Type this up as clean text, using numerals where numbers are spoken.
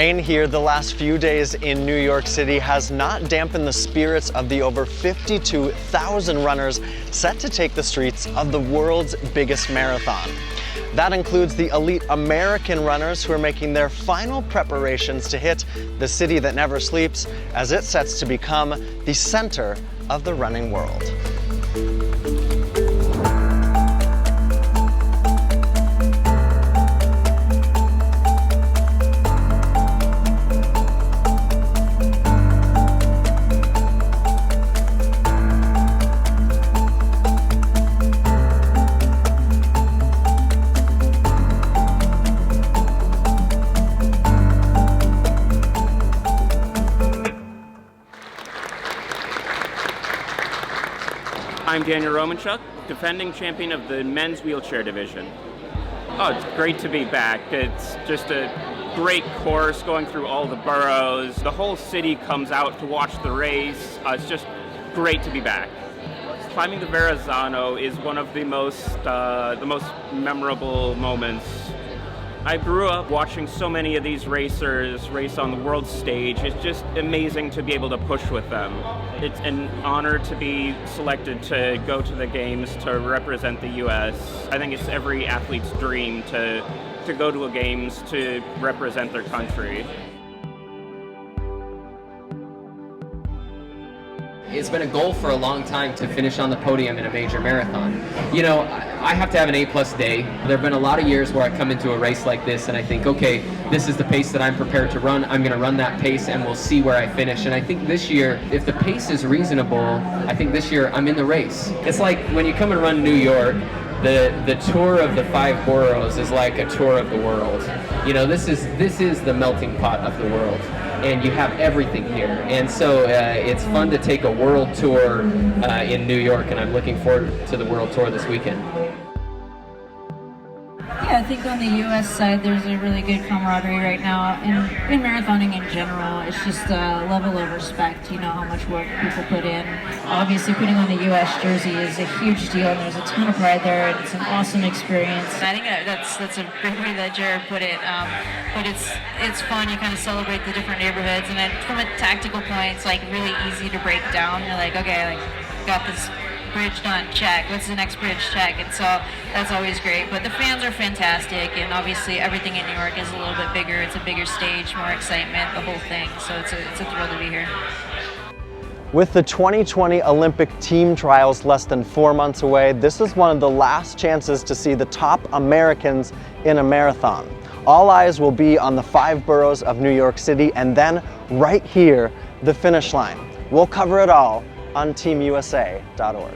rain here the last few days in New York City has not dampened the spirits of the over 52,000 runners set to take the streets of the world's biggest marathon. That includes the elite American runners who are making their final preparations to hit the city that never sleeps as it sets to become the center of the running world. I'm Daniel Romanchuk, defending champion of the men's wheelchair division. Oh, it's great to be back. It's just a great course going through all the boroughs. The whole city comes out to watch the race. It's just great to be back. Climbing the Verrazano is one of the most memorable moments. I grew up watching so many of these racers race on the world stage. It's just amazing to be able to push with them. It's an honor to be selected to go to the games to represent the U.S. I think it's every athlete's dream to go to a games to represent their country. It's been a goal for a long time to finish on the podium in a major marathon. You know, I have to have an A+ day. There have been a lot of years where I come into a race like this and I think, okay, this is the pace that I'm prepared to run. I'm going to run that pace and we'll see where I finish. And I think this year, if the pace is reasonable, I think this year I'm in the race. It's like when you come and run New York, the tour of the 5 boroughs is like a tour of the world. You know, this is the melting pot of the world. And you have everything here. And so it's fun to take a world tour in New York, and I'm looking forward to the world tour this weekend. Yeah, I think on the U.S. side, there's a really good camaraderie right now. In marathoning in general, it's just a level of respect. You know how much work people put in. Obviously, putting on the U.S. jersey is a huge deal, and there's a ton of pride there, and it's an awesome experience. I think that's a great way that Jared put it. But it's fun. You kind of celebrate the different neighborhoods, and then from a tactical point, it's like really easy to break down. You're like, okay, like got this bridge done, check. What's the next bridge, check? And so that's always great. But the fans are fantastic, and obviously everything in New York is a little bit bigger. It's a bigger stage, more excitement, the whole thing. So it's a thrill to be here. With the 2020 Olympic team trials less than 4 months away, this is one of the last chances to see the top Americans in a marathon. All eyes will be on the 5 boroughs of New York City, and then right here, the finish line. We'll cover it all on teamusa.org.